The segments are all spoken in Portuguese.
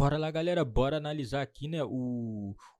Bora lá, galera, bora analisar aqui, né,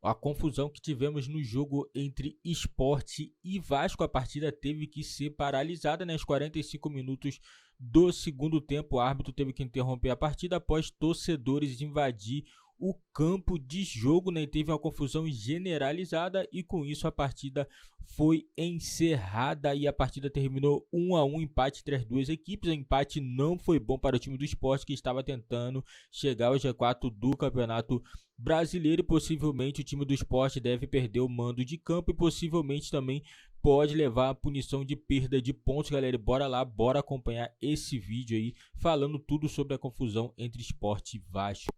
a confusão que tivemos no jogo entre Sport e Vasco. A partida teve que ser paralisada, né, aos 45 minutos do segundo tempo. O árbitro teve que interromper a partida após torcedores invadir o campo de jogo, né, e teve uma confusão generalizada e com isso a partida foi encerrada e a partida terminou 1-1, empate entre as duas equipes. O empate não foi bom para o time do Sport, que estava tentando chegar ao G4 do Campeonato Brasileiro, e possivelmente o time do Sport deve perder o mando de campo e possivelmente também pode levar a punição de perda de pontos, galera. Bora lá, bora acompanhar esse vídeo aí falando tudo sobre a confusão entre Sport e Vasco.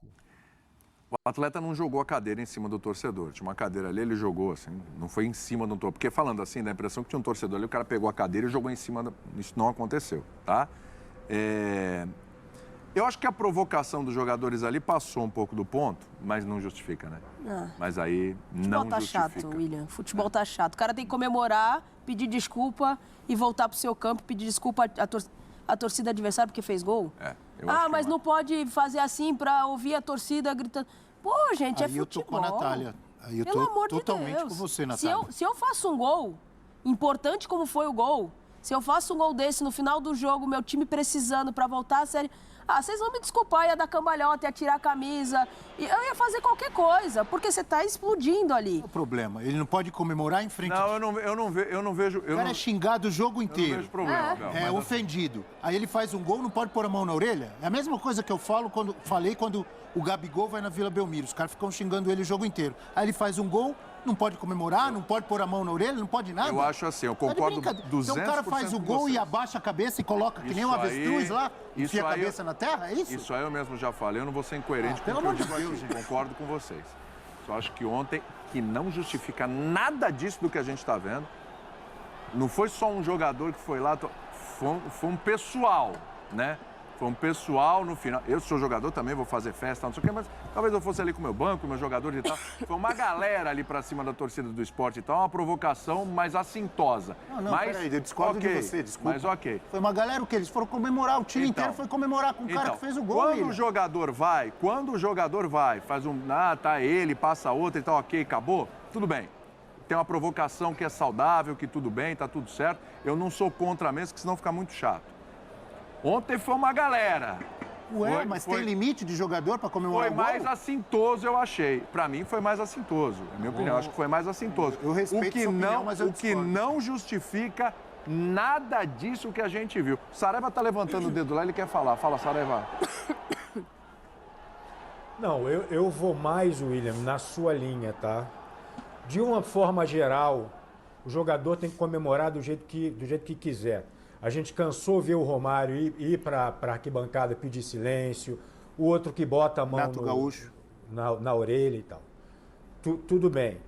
O atleta não jogou a cadeira em cima do torcedor. Tinha uma cadeira ali, ele jogou assim, não foi em cima do torcedor. Porque falando assim, dá a impressão que tinha um torcedor ali, o cara pegou a cadeira e jogou em cima. Isso não aconteceu, tá? Eu acho que a provocação dos jogadores ali passou um pouco do ponto, mas não justifica, né? Mas aí não justifica. Futebol tá chato, William. Futebol tá chato. O cara tem que comemorar, pedir desculpa e voltar pro seu campo, pedir desculpa à torcida adversária porque fez gol. Mas não pode fazer assim pra ouvir a torcida gritando. Pô, gente, aí é futebol. Eu tô com a Natália. Aí eu Pelo amor tô totalmente de Deus. com você, Natália. Se eu faço um gol, importante como foi o gol, se eu faço um gol desse no final do jogo, meu time precisando pra voltar à série... vocês vão me desculpar, ia dar cambalhota, ia tirar a camisa, eu ia fazer qualquer coisa, porque você tá explodindo ali. Qual é o problema? Ele não pode comemorar em frente... Não, eu não vejo... O cara é xingado o jogo inteiro. Eu não vejo problema, Bel, É ofendido. Aí ele faz um gol, não pode pôr a mão na orelha? É a mesma coisa que eu falei quando o Gabigol vai na Vila Belmiro. Os caras ficam xingando ele o jogo inteiro. Aí ele faz um gol, não pode comemorar, não pode pôr a mão na orelha, não pode nada. Eu acho assim, eu concordo 200%. Então o cara faz o gol e abaixa a cabeça e coloca que nem um avestruz lá, enfia a cabeça na terra, é isso? Isso aí eu mesmo já falei, eu não vou ser incoerente com o que eu digo aqui, gente. Concordo com vocês. Só acho que ontem, que não justifica nada disso do que a gente está vendo, não foi só um jogador que foi lá, foi um pessoal, né? Foi um pessoal no final. Eu sou jogador também, vou fazer festa, não sei o quê, mas talvez eu fosse ali com o meu banco, meus jogadores e tal. Foi uma galera ali pra cima da torcida do Sport e tal, uma provocação mais assintosa. Peraí, eu discordo de você, desculpa. Mas ok. Foi uma galera, o quê? Eles foram comemorar, o time inteiro foi comemorar com o cara que fez o gol. Quando o jogador vai, faz um... tá ele, passa outro e tal, ok, acabou, tudo bem. Tem uma provocação que é saudável, que tudo bem, tá tudo certo. Eu não sou contra mesmo, que senão fica muito chato. Ontem foi uma galera. Mas tem limite de jogador para comemorar o gol? Foi mais assintoso, eu achei. Para mim, foi mais assintoso. É minha opinião, acho que foi mais assintoso. Eu respeito sua opinião, mas eu discordo. O que não justifica nada disso que a gente viu. O Saraiva tá levantando o dedo lá, ele quer falar. Fala, Saraiva. Não, eu vou mais, William, na sua linha, tá? De uma forma geral, o jogador tem que comemorar do jeito que quiser. A gente cansou ver o Romário ir para a arquibancada pedir silêncio, o outro que bota a mão na orelha e tal. Tudo bem.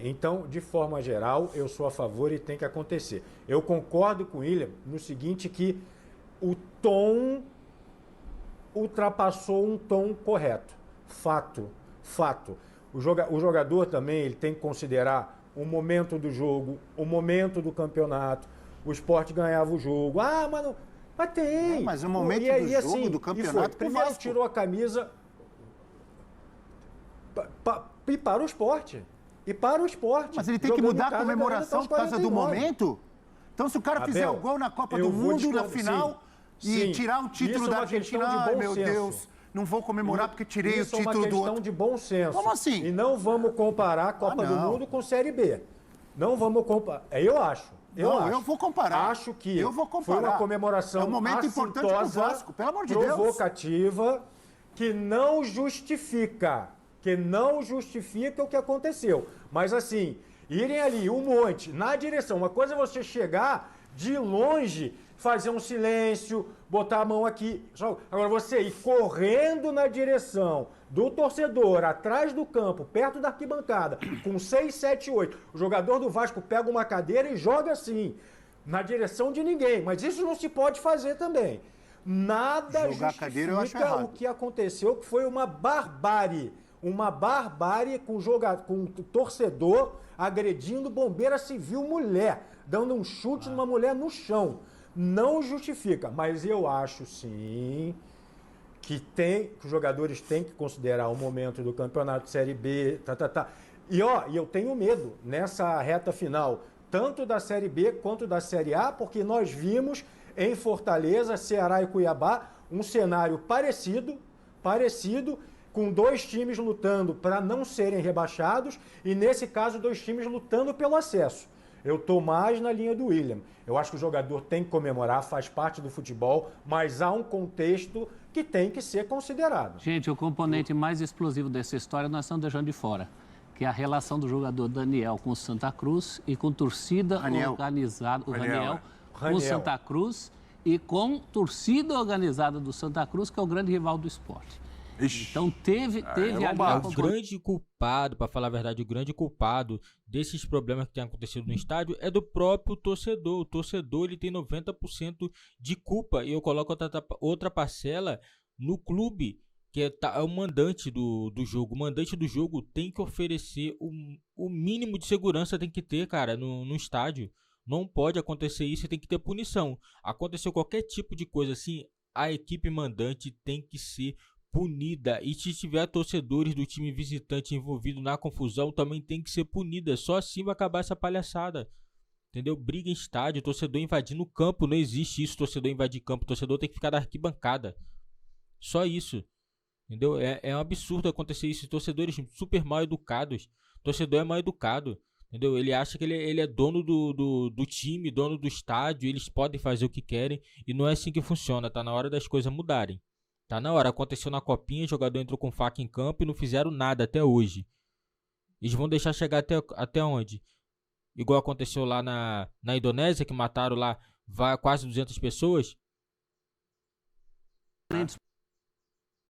Então, de forma geral, eu sou a favor e tem que acontecer. Eu concordo com o William no seguinte, que o tom ultrapassou um tom correto. Fato. O jogador também ele tem que considerar o momento do jogo, o momento do campeonato. O Sport ganhava o jogo. Mas tem. Mas o momento do jogo, do campeonato... Primeiro tirou a camisa e para o Sport. Mas ele tem que mudar a comemoração por causa do momento? Então, se o cara fizer o gol na Copa do Mundo, na final, e tirar o título da Argentina, meu Deus, não vou comemorar porque tirei o título do outro. Isso é uma questão de bom senso. Como assim? E não vamos comparar a Copa do Mundo com Série B. Não vamos comparar. Eu acho. Eu vou comparar. Acho que foi uma comemoração é um momento importante pro Vasco, pelo amor de Deus. Provocativa, que não justifica o que aconteceu. Mas assim, irem ali, um monte, na direção. Uma coisa é você chegar de longe, fazer um silêncio, botar a mão aqui. Agora você ir correndo na direção do torcedor, atrás do campo, perto da arquibancada, com 6, 7, 8. O jogador do Vasco pega uma cadeira e joga assim, na direção de ninguém. Mas isso não se pode fazer também. Nada justifica o que aconteceu, que foi uma barbárie. Uma barbárie com o torcedor agredindo bombeira civil mulher, dando um chute numa mulher no chão. Não justifica, mas eu acho sim que os jogadores têm que considerar o momento do campeonato Série B, E eu tenho medo nessa reta final, tanto da Série B quanto da Série A, porque nós vimos em Fortaleza, Ceará e Cuiabá um cenário parecido, com 2 times lutando para não serem rebaixados e, nesse caso, 2 times lutando pelo acesso. Eu estou mais na linha do William. Eu acho que o jogador tem que comemorar, faz parte do futebol, mas há um contexto que tem que ser considerado. Gente, o componente mais explosivo dessa história nós estamos deixando de fora, que é a relação do jogador Daniel com o Santa Cruz e com torcida organizada, o Raniel com o Santa Cruz e com torcida organizada do Santa Cruz, que é o grande rival do Sport. Ixi. Então teve ali... O grande culpado, para falar a verdade, o grande culpado desses problemas que tem acontecido no estádio é do próprio torcedor. O torcedor, ele tem 90% de culpa, e eu coloco outra parcela no clube, que é o mandante do jogo. O mandante do jogo tem que oferecer o mínimo de segurança, tem que ter, cara, no estádio. Não pode acontecer isso, tem que ter punição. Aconteceu qualquer tipo de coisa assim, a equipe mandante tem que ser punida. E se tiver torcedores do time visitante envolvido na confusão, também tem que ser punida. Só assim vai acabar essa palhaçada. Entendeu? Briga em estádio, torcedor invadindo o campo. Não existe isso, torcedor invadir campo. Torcedor tem que ficar na arquibancada. Só isso. Entendeu? É um absurdo acontecer isso. Torcedores super mal educados. Torcedor é mal educado. Entendeu? Ele acha que ele é dono do time, dono do estádio. Eles podem fazer o que querem. E não é assim que funciona. Tá na hora das coisas mudarem. Tá na hora. Aconteceu na copinha, o jogador entrou com faca em campo e não fizeram nada até hoje. Eles vão deixar chegar até onde? Igual aconteceu lá na Indonésia, que mataram lá quase 200 pessoas.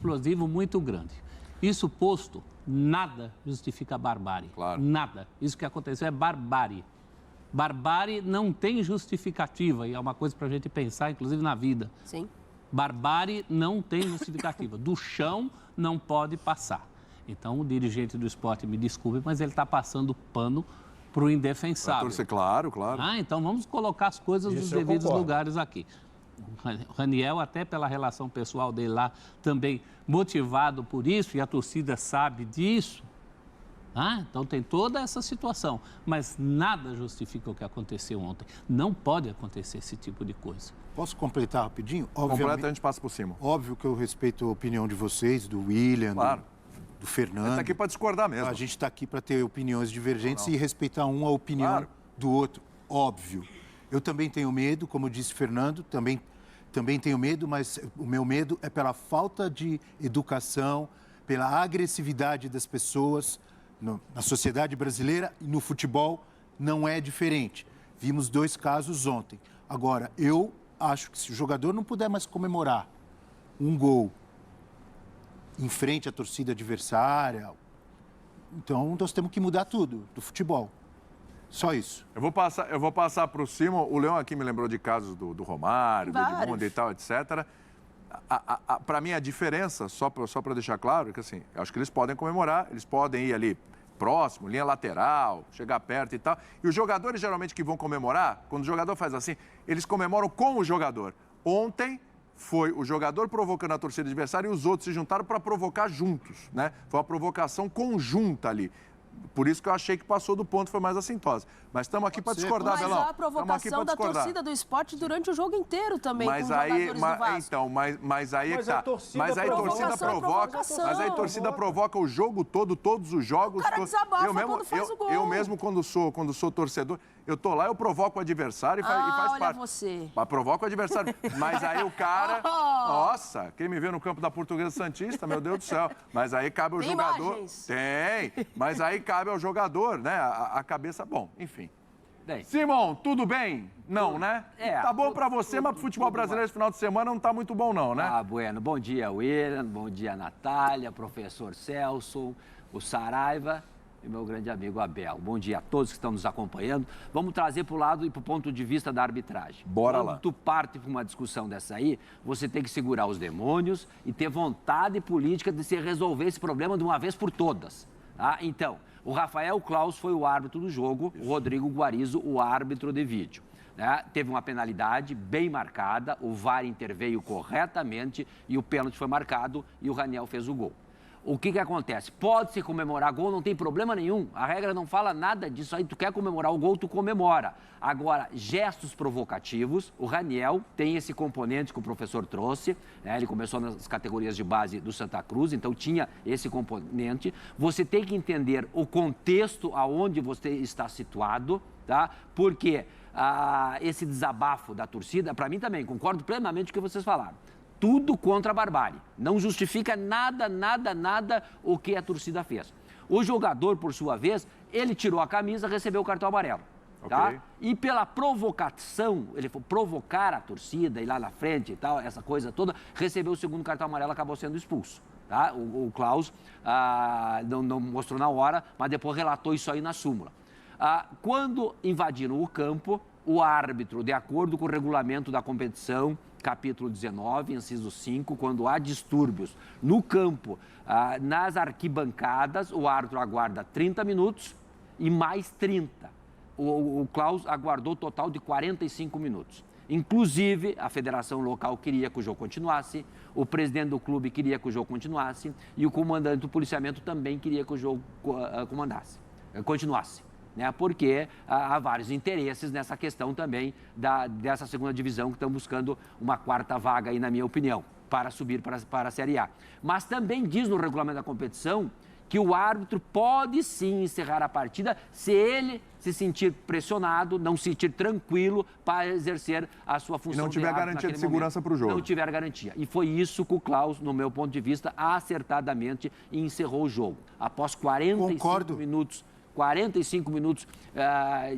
Explosivo muito grande. Isso posto, nada justifica a barbárie. Claro. Nada. Isso que aconteceu é barbárie. Barbárie não tem justificativa, e é uma coisa pra gente pensar, inclusive na vida. Sim. Barbárie não tem justificativa. Do chão não pode passar. Então o dirigente do Sport, me desculpe, mas ele está passando pano para o indefensável. Claro. Então vamos colocar as coisas nos devidos lugares aqui. O Raniel, até pela relação pessoal dele lá, também motivado por isso, e a torcida sabe disso. Então tem toda essa situação. Mas nada justifica o que aconteceu ontem. Não pode acontecer esse tipo de coisa. Posso completar rapidinho? Completa, a gente passa por cima. Óbvio que eu respeito a opinião de vocês, do William, claro. do Fernando. A gente está aqui para discordar mesmo. A gente está aqui para ter opiniões divergentes e respeitar a opinião do outro. Óbvio. Eu também tenho medo, como disse Fernando, também tenho medo, mas o meu medo é pela falta de educação, pela agressividade das pessoas na sociedade brasileira e no futebol não é diferente. Vimos 2 casos ontem. Agora, eu acho que se o jogador não puder mais comemorar um gol em frente à torcida adversária, então nós temos que mudar tudo do futebol. Só isso. Eu vou passar para o Simon. O Leão aqui me lembrou de casos do Romário, do Edmundo e tal, etc. Para mim, a diferença, só para deixar claro, é que assim, eu acho que eles podem comemorar, eles podem ir ali próximo, linha lateral, chegar perto e tal. E os jogadores, geralmente, que vão comemorar, quando o jogador faz assim, eles comemoram com o jogador. Ontem foi o jogador provocando a torcida adversária e os outros se juntaram para provocar juntos, né? Foi uma provocação conjunta ali. Por isso que eu achei que passou do ponto, foi mais assintosa. Mas estamos aqui para discordar, Belão. Mas a provocação da torcida do Sport durante o jogo inteiro também, mas com aí, os jogadores do Vasco. Então, mas aí é que tá. Mas aí a torcida provoca. Mas aí a torcida provoca o jogo todo, todos os jogos. O cara desabafa quando faz o gol. Eu mesmo, quando sou torcedor, eu tô lá, eu provoco o adversário e faz olha parte. Você. Mas provoca o adversário. Mas aí o cara... Nossa, quem me vê no campo da Portuguesa Santista, meu Deus do céu. Mas aí cabe ao jogador... Imagens. Tem. Mas aí cabe ao jogador, né? A cabeça... Bom, enfim. Simon, tudo bem? Não, né? Tá bom pra você, mas pro futebol brasileiro esse final de semana não tá muito bom não, né? Bueno. Bom dia, William. Bom dia, Natália, professor Celso, o Saraiva e meu grande amigo Abel. Bom dia a todos que estão nos acompanhando. Vamos trazer pro lado e pro ponto de vista da arbitragem. Bora lá. Quando tu parte pra uma discussão dessa aí, você tem que segurar os demônios e ter vontade política de se resolver esse problema de uma vez por todas. Tá? Então, o Rafael Claus foi o árbitro do jogo, o Rodrigo Guarizo, o árbitro de vídeo. Né? Teve uma penalidade bem marcada, o VAR interveio corretamente e o pênalti foi marcado e o Raniel fez o gol. O que acontece? Pode-se comemorar gol, não tem problema nenhum. A regra não fala nada disso. Aí tu quer comemorar o gol, tu comemora. Agora, gestos provocativos, o Raniel tem esse componente que o professor trouxe, né? Ele começou nas categorias de base do Santa Cruz, então tinha esse componente. Você tem que entender o contexto aonde você está situado, tá? Porque esse desabafo da torcida, para mim também, concordo plenamente com o que vocês falaram. Tudo contra a barbárie. Não justifica nada o que a torcida fez. O jogador, por sua vez, ele tirou a camisa, recebeu o cartão amarelo. Tá? Okay. E pela provocação, ele foi provocar a torcida, ir lá na frente e tal, essa coisa toda, recebeu o segundo cartão amarelo, acabou sendo expulso. Tá? O Claus não mostrou na hora, mas depois relatou isso aí na súmula. Quando invadiram o campo, o árbitro, de acordo com o regulamento da competição, capítulo 19, inciso 5, quando há distúrbios no campo, nas arquibancadas, o árbitro aguarda 30 minutos e mais 30. O Claus aguardou total de 45 minutos. Inclusive, a federação local queria que o jogo continuasse, o presidente do clube queria que o jogo continuasse e o comandante do policiamento também queria que o jogo continuasse. Né, porque há vários interesses nessa questão também dessa segunda divisão que estão buscando uma quarta vaga aí, na minha opinião, para subir para a Série A. Mas também diz no regulamento da competição que o árbitro pode sim encerrar a partida se ele se sentir pressionado, não se sentir tranquilo para exercer a sua função. E não tiver garantia de segurança para o jogo. Não tiver garantia. E foi isso que o Claus, no meu ponto de vista, acertadamente encerrou o jogo. Após 45 minutos... 45 minutos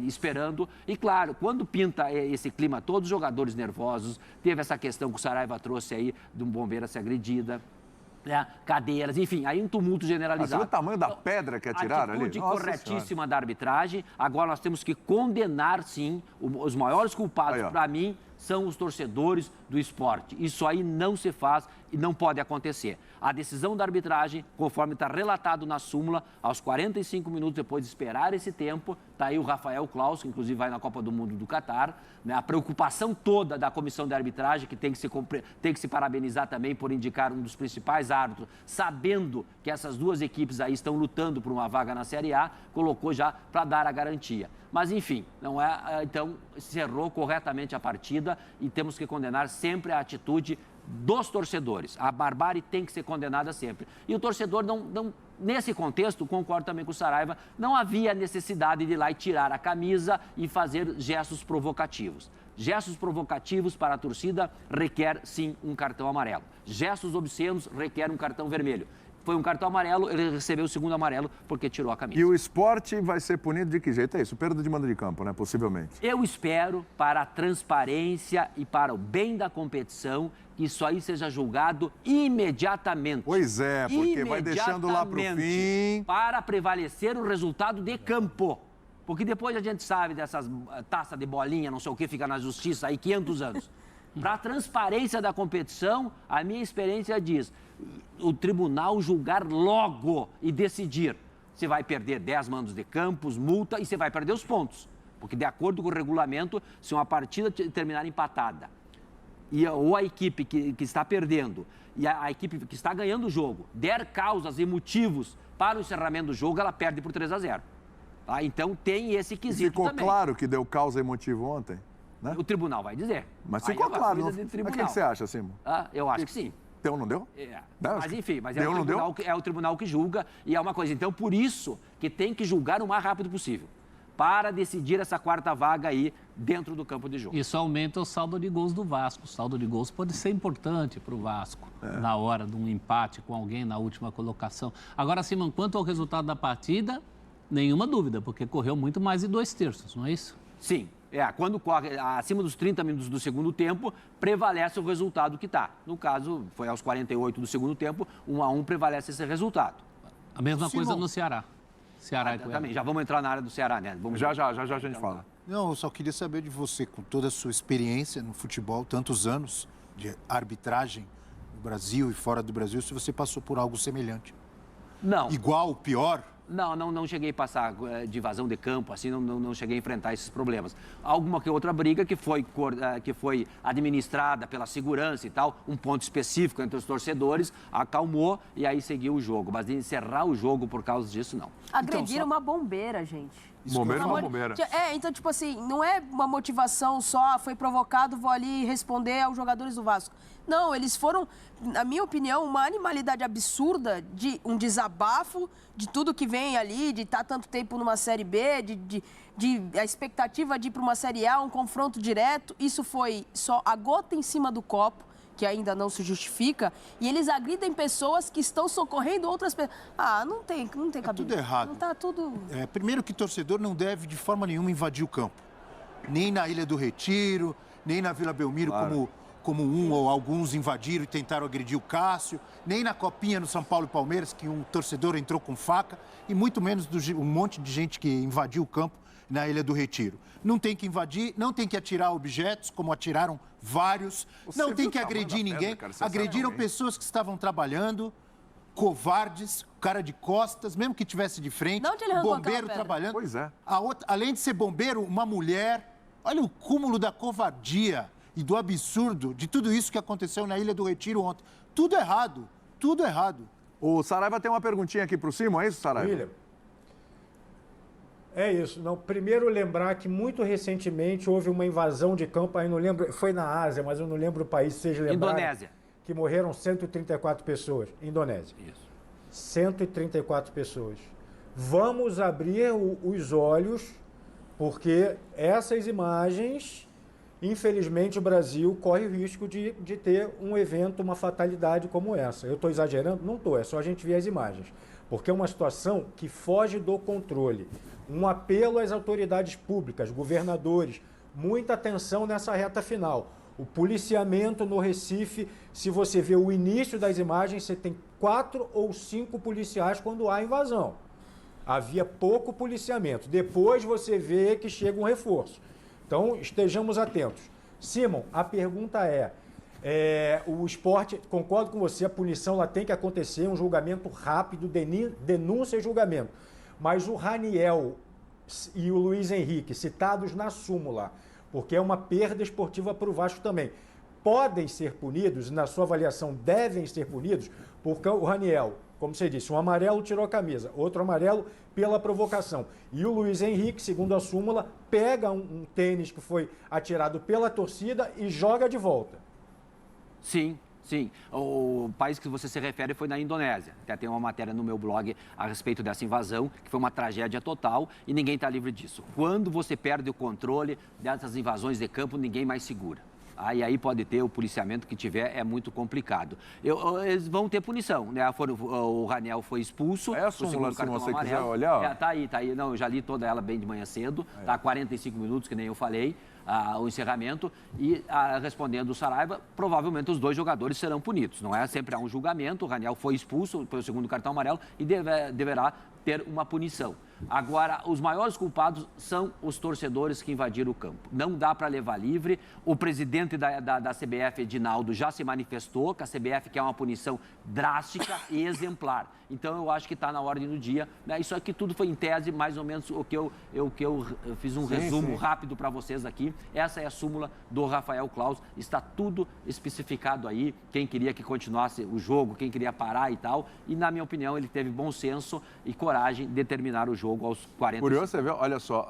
esperando. E, claro, quando pinta esse clima, todos os jogadores nervosos, teve essa questão que o Saraiva trouxe aí de um bombeiro a ser agredida, né? Cadeiras, enfim, aí um tumulto generalizado. Você viu o tamanho da pedra que atiraram ali? Atitude corretíssima da arbitragem. Agora nós temos que condenar, sim, os maiores culpados, para mim, são os torcedores do esporte. Isso aí não se faz e não pode acontecer. A decisão da arbitragem, conforme está relatado na súmula, aos 45 minutos depois de esperar esse tempo, está aí o Rafael Claus, que inclusive vai na Copa do Mundo do Catar, né? A preocupação toda da comissão de arbitragem, que tem que se parabenizar também por indicar um dos principais árbitros, sabendo que essas duas equipes aí estão lutando por uma vaga na Série A, colocou já para dar a garantia. Mas, enfim, não é, então, cerrou corretamente a partida e temos que condenar sempre a atitude dos torcedores. A barbárie tem que ser condenada sempre. E o torcedor não nesse contexto, concordo também com o Saraiva, não havia necessidade de ir lá e tirar a camisa e fazer gestos provocativos. Gestos provocativos para a torcida requer, sim, um cartão amarelo. Gestos obscenos requer um cartão vermelho. Foi um cartão amarelo, ele recebeu o segundo amarelo porque tirou a camisa. E o esporte vai ser punido de que jeito? É isso, perda de mando de campo, né? Possivelmente. Eu espero, para a transparência e para o bem da competição, que isso aí seja julgado imediatamente. Pois é, porque vai deixando lá para o fim. Para prevalecer o resultado de campo. Porque depois a gente sabe dessas taças de bolinha, não sei o que, fica na justiça aí 500 anos. Para a transparência da competição, a minha experiência diz, o tribunal julgar logo e decidir. Você vai perder 10 mandos de campos, multa e você vai perder os pontos. Porque de acordo com o regulamento, se uma partida terminar empatada, ou a equipe que está perdendo e a equipe que está ganhando o jogo der causas e motivos para o encerramento do jogo, ela perde por 3-0. Tá? Então tem esse quesito também. Ficou claro que deu causa e motivo ontem? Né? O tribunal vai dizer. Mas ficou claro. Mas o que você acha, Simon? Eu acho que sim. Deu ou não deu? Mas enfim, mas é o tribunal que julga e é uma coisa. Então, por isso que tem que julgar o mais rápido possível para decidir essa quarta vaga aí dentro do campo de jogo. Isso aumenta o saldo de gols do Vasco. O saldo de gols pode ser importante para o Vasco na hora de um empate com alguém na última colocação. Agora, Simão, quanto ao resultado da partida, nenhuma dúvida, porque correu muito mais de 2/3, não é isso? Sim. Quando corre acima dos 30 minutos do segundo tempo, prevalece o resultado que está. No caso, foi aos 48 do segundo tempo, 1-1 prevalece esse resultado. A mesma coisa no Ceará. Ceará e também. Já vamos entrar na área do Ceará, né? Já a gente fala. Não, eu só queria saber de você, com toda a sua experiência no futebol, tantos anos de arbitragem no Brasil e fora do Brasil, se você passou por algo semelhante. Não. Igual, pior? Não cheguei a passar de invasão de campo, assim, não cheguei a enfrentar esses problemas. Alguma que outra briga que foi administrada pela segurança e tal, um ponto específico entre os torcedores, acalmou e aí seguiu o jogo. Mas de encerrar o jogo por causa disso, não. Agrediram uma bombeira, gente. Bombeiro é uma bombeira. Então, tipo assim, não é uma motivação só, foi provocado, vou ali responder aos jogadores do Vasco. Não, eles foram, na minha opinião, uma animalidade absurda, de um desabafo de tudo que vem ali, de estar tanto tempo numa Série B, de a expectativa de ir para uma Série A, um confronto direto. Isso foi só a gota em cima do copo, que ainda não se justifica, e eles agridem pessoas que estão socorrendo outras pessoas. Não tem cabimento. Tudo errado. Não tá tudo... Primeiro que torcedor não deve, de forma nenhuma, invadir o campo. Nem na Ilha do Retiro, nem na Vila Belmiro, claro, como um ou alguns invadiram e tentaram agredir o Cássio, nem na Copinha no São Paulo e Palmeiras, que um torcedor entrou com faca, e muito menos um monte de gente que invadiu o campo na Ilha do Retiro. Não tem que invadir, não tem que atirar objetos, como atiraram vários, não tem que agredir ninguém. Agrediram pessoas que estavam trabalhando, covardes, cara de costas, mesmo que tivesse de frente, bombeiro trabalhando. Pois é. Além de ser bombeiro, uma mulher. Olha o cúmulo da covardia e do absurdo de tudo isso que aconteceu na Ilha do Retiro ontem. Tudo errado, tudo errado. O Saraiva tem uma perguntinha aqui pro Simon, é isso, Saraiva? William. É isso. Não, primeiro lembrar que muito recentemente houve uma invasão de campo, aí não lembro, foi na Ásia, mas eu não lembro o país, seja lembrado. Indonésia. Que morreram 134 pessoas. Indonésia. Isso. 134 pessoas. Vamos abrir os olhos, porque essas imagens, infelizmente, o Brasil corre o risco de ter um evento, uma fatalidade como essa. Eu estou exagerando? Não estou, é só a gente ver as imagens. Porque é uma situação que foge do controle. Um apelo às autoridades públicas, governadores, muita atenção nessa reta final. O policiamento no Recife, se você vê o início das imagens, você tem 4 ou 5 policiais quando há invasão. Havia pouco policiamento. Depois você vê que chega um reforço. Então, estejamos atentos. Simon, a pergunta o esporte, concordo com você, a punição ela tem que acontecer, um julgamento rápido, denúncia e julgamento. Mas o Raniel e o Luiz Henrique, citados na súmula, porque é uma perda esportiva para o Vasco também, podem ser punidos, na sua avaliação devem ser punidos, porque o Raniel, como você disse, um amarelo tirou a camisa, outro amarelo pela provocação. E o Luiz Henrique, segundo a súmula, pega um tênis que foi atirado pela torcida e joga de volta. Sim. O país que você se refere foi na Indonésia. Até tem uma matéria no meu blog a respeito dessa invasão, que foi uma tragédia total e ninguém está livre disso. Quando você perde o controle dessas invasões de campo, ninguém mais segura. E aí pode ter o policiamento que tiver, é muito complicado. Eles vão ter punição, né? O Raniel foi expulso. É a súmula, se você quiser olhar. Tá aí. Não, eu já li toda ela bem de manhã cedo. Tá 45 minutos, que nem eu falei. O encerramento e respondendo o Saraiva, provavelmente os 2 jogadores serão punidos. Não é sempre há um julgamento, o Raniel foi expulso pelo segundo cartão amarelo e deverá ter uma punição. Agora, os maiores culpados são os torcedores que invadiram o campo. Não dá para levar livre. O presidente da CBF, Edinaldo, já se manifestou que a CBF quer uma punição drástica e exemplar. Então, eu acho que está na ordem do dia. Né? Isso aqui tudo foi, em tese, mais ou menos o que eu fiz um resumo rápido para vocês aqui. Essa é a súmula do Rafael Claus. Está tudo especificado aí. Quem queria que continuasse o jogo, quem queria parar e tal. E, na minha opinião, ele teve bom senso e coragem de terminar o jogo aos 40. Curioso você ver, olha só,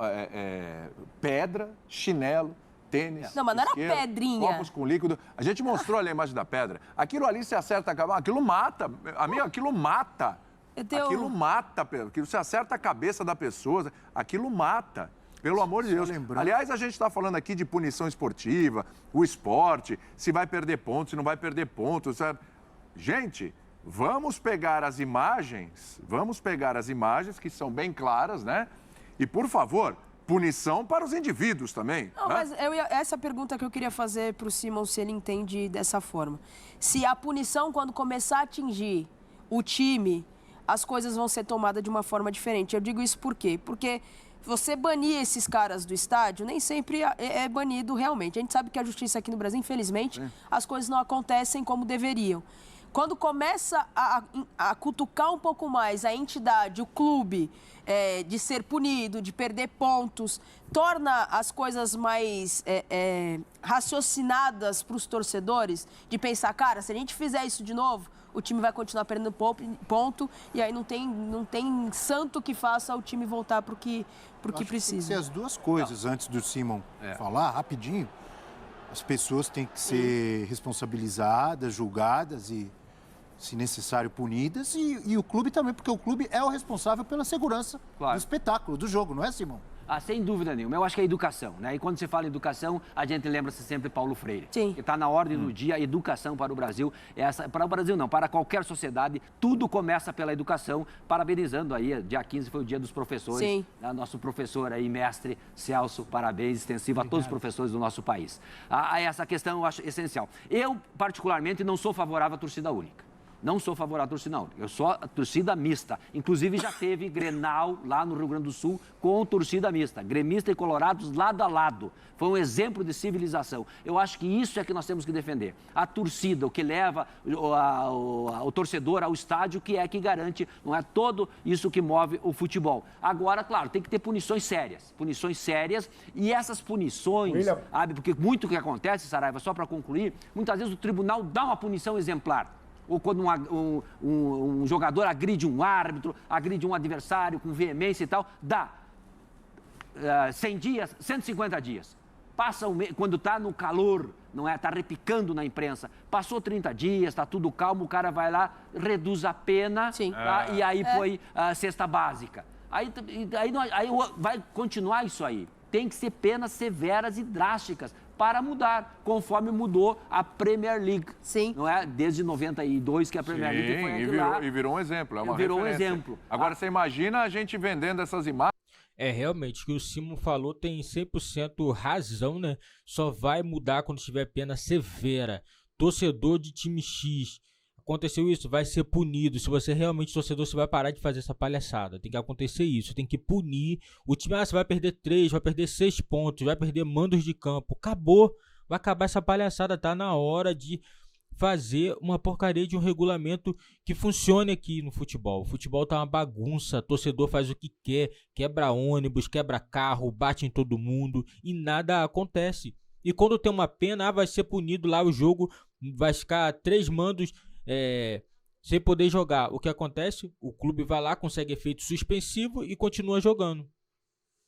pedra, chinelo, tênis. Não, mas não era pedrinha. Copos com líquido. A gente mostrou ali a imagem da pedra. Aquilo ali se acerta, aquilo mata. Amigo, aquilo mata. Aquilo mata, Pedro. Aquilo se acerta a cabeça da pessoa, aquilo mata. Pelo amor de Deus. Aliás, a gente está falando aqui de punição esportiva, o esporte, se vai perder pontos, se não vai perder pontos. Sabe? Gente, vamos pegar as imagens que são bem claras, né? E, por favor, punição para os indivíduos também. Não, mas essa pergunta que eu queria fazer para o Simon, se ele entende dessa forma. Se a punição, quando começar a atingir o time, as coisas vão ser tomadas de uma forma diferente. Eu digo isso por quê? Porque você banir esses caras do estádio, nem sempre é banido realmente. A gente sabe que a justiça aqui no Brasil, infelizmente, as coisas não acontecem como deveriam. Quando começa a cutucar um pouco mais a entidade, o clube, de ser punido, de perder pontos, torna as coisas mais raciocinadas para os torcedores, de pensar, cara, se a gente fizer isso de novo, o time vai continuar perdendo ponto e aí não tem santo que faça o time voltar para o que precisa. Tem que ser as duas coisas. Antes do Simon falar, rapidinho, as pessoas têm que ser responsabilizadas, julgadas e, se necessário, punidas. E o clube também, porque o clube é o responsável pela segurança do espetáculo, do jogo, não é, Simon? Sem dúvida nenhuma. Eu acho que é educação, né? E quando você fala em educação, a gente lembra-se sempre de Paulo Freire. Sim. Que está na ordem do dia, a educação para o Brasil. Para o Brasil não, para qualquer sociedade, tudo começa pela educação. Parabenizando aí, dia 15 foi o dia dos professores. Sim. Nosso professor aí, mestre Celso, parabéns, extensivo a todos os professores do nosso país. Essa questão eu acho essencial. Eu, particularmente, não sou favorável à torcida única. Não sou favorável à torcida única, eu sou a torcida mista. Inclusive já teve Grenal lá no Rio Grande do Sul com torcida mista. Gremista e colorados lado a lado. Foi um exemplo de civilização. Eu acho que isso é que nós temos que defender. A torcida, o que leva o torcedor ao estádio, que é que garante, não é todo isso que move o futebol. Agora, claro, tem que ter punições sérias. E essas punições, sabe, porque muito que acontece, Saraiva, só para concluir, muitas vezes o tribunal dá uma punição exemplar. Ou quando um jogador agride um árbitro, agride um adversário com veemência e tal, dá 100 dias, 150 dias. Passa quando está no calor, não é? Está repicando na imprensa. Passou 30 dias, está tudo calmo, o cara vai lá, reduz a pena, tá? E aí põe a cesta básica. Aí vai continuar isso aí. Tem que ser penas severas e drásticas para mudar, conforme mudou a Premier League. Sim. Não é? Desde 92 que a Premier League foi aqui lá. E virou um exemplo, é uma virou referência. Um exemplo. Agora, você imagina a gente vendendo essas imagens. Realmente, o que o Simon falou tem 100% razão, né? Só vai mudar quando tiver pena severa. Torcedor de time X, aconteceu isso, vai ser punido. Se você realmente torcedor, você vai parar de fazer essa palhaçada. Tem que acontecer isso, tem que punir. O time, você vai perder 3, vai perder 6 pontos, vai perder mandos de campo. Acabou, vai acabar essa palhaçada. Tá na hora de fazer uma porcaria de um regulamento que funcione aqui no futebol. O futebol tá uma bagunça, torcedor faz o que quer, quebra ônibus, quebra carro, bate em todo mundo e nada acontece. E quando tem uma pena, vai ser punido lá o jogo, vai ficar 3 mandos sem poder jogar. O que acontece? O clube vai lá, consegue efeito suspensivo e continua jogando.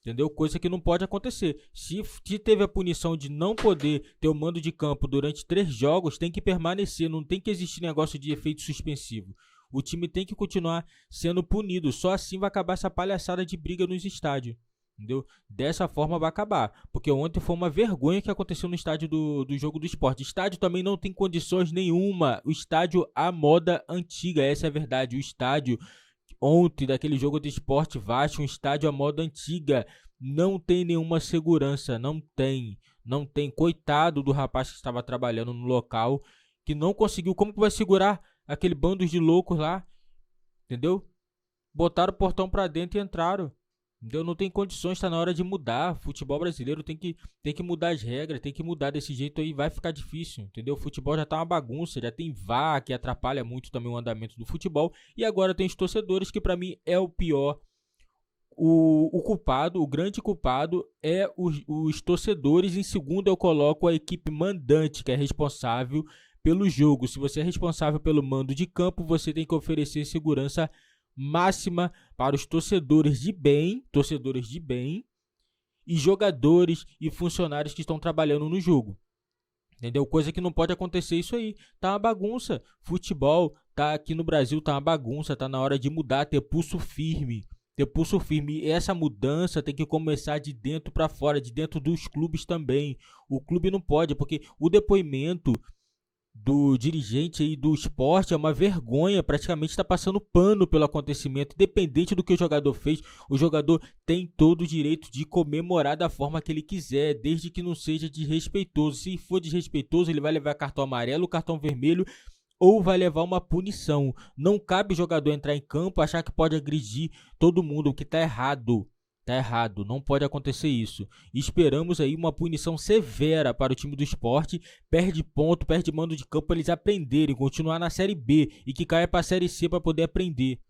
Entendeu? Coisa que não pode acontecer. Se teve a punição de não poder ter o mando de campo durante 3 jogos, tem que permanecer. Não tem que existir negócio de efeito suspensivo. O time tem que continuar sendo punido. Só assim vai acabar essa palhaçada de briga nos estádios. Entendeu? Dessa forma vai acabar. Porque ontem foi uma vergonha que aconteceu no estádio do Jogo do Esporte. O estádio também não tem condições nenhuma. O estádio à moda antiga, essa é a verdade. O estádio ontem daquele Jogo do Esporte Vasco, um estádio à moda antiga. Não tem nenhuma segurança. Não tem. Coitado do rapaz que estava trabalhando no local, que não conseguiu. Como que vai segurar aquele bando de loucos lá? Entendeu? Botaram o portão pra dentro e entraram. Entendeu? Não tem condições, tá na hora de mudar. Futebol brasileiro tem que mudar as regras, tem que mudar desse jeito aí, vai ficar difícil, entendeu? O futebol já tá uma bagunça, já tem VAR que atrapalha muito também o andamento do futebol. E agora tem os torcedores, que pra mim é o pior. O culpado, o grande culpado é os torcedores. Em segundo eu coloco a equipe mandante, que é responsável pelo jogo. Se você é responsável pelo mando de campo, você tem que oferecer segurança máxima para os torcedores de bem e jogadores e funcionários que estão trabalhando no jogo. Entendeu? Coisa que não pode acontecer isso aí. Tá uma bagunça. Futebol tá aqui no Brasil, tá uma bagunça, tá na hora de mudar, ter pulso firme. E essa mudança tem que começar de dentro para fora, de dentro dos clubes também. O clube não pode, porque o depoimento do dirigente aí do esporte é uma vergonha, praticamente está passando pano pelo acontecimento, independente do que o jogador fez. O jogador tem todo o direito de comemorar da forma que ele quiser, desde que não seja desrespeitoso. Se for desrespeitoso, ele vai levar cartão amarelo, cartão vermelho, ou vai levar uma punição. Não cabe o jogador entrar em campo, achar que pode agredir todo mundo, o que está errado. Tá errado, não pode acontecer isso. Esperamos aí uma punição severa para o time do Sport. Perde ponto, perde mando de campo para eles aprenderem, continuar na Série B e que caia para a Série C para poder aprender.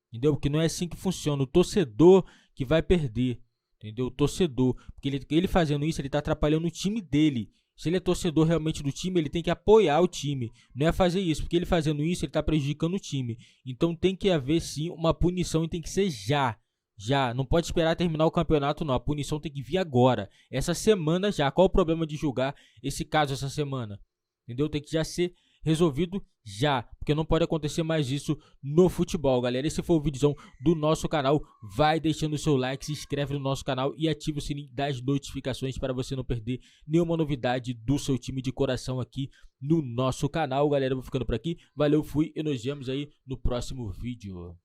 Entendeu? Porque não é assim que funciona. O torcedor que vai perder. Entendeu? O torcedor. Porque ele fazendo isso, ele tá atrapalhando o time dele. Se ele é torcedor realmente do time, ele tem que apoiar o time. Não é fazer isso, porque ele fazendo isso, ele tá prejudicando o time. Então tem que haver sim uma punição e tem que ser já. Já, não pode esperar terminar o campeonato não, a punição tem que vir agora, essa semana já. Qual o problema de julgar esse caso essa semana? Entendeu? Tem que já ser resolvido já, porque não pode acontecer mais isso no futebol, galera. Esse foi o vídeozão do nosso canal, vai deixando o seu like, se inscreve no nosso canal e ativa o sininho das notificações para você não perder nenhuma novidade do seu time de coração aqui no nosso canal, galera. Eu vou ficando por aqui, valeu, fui e nos vemos aí no próximo vídeo.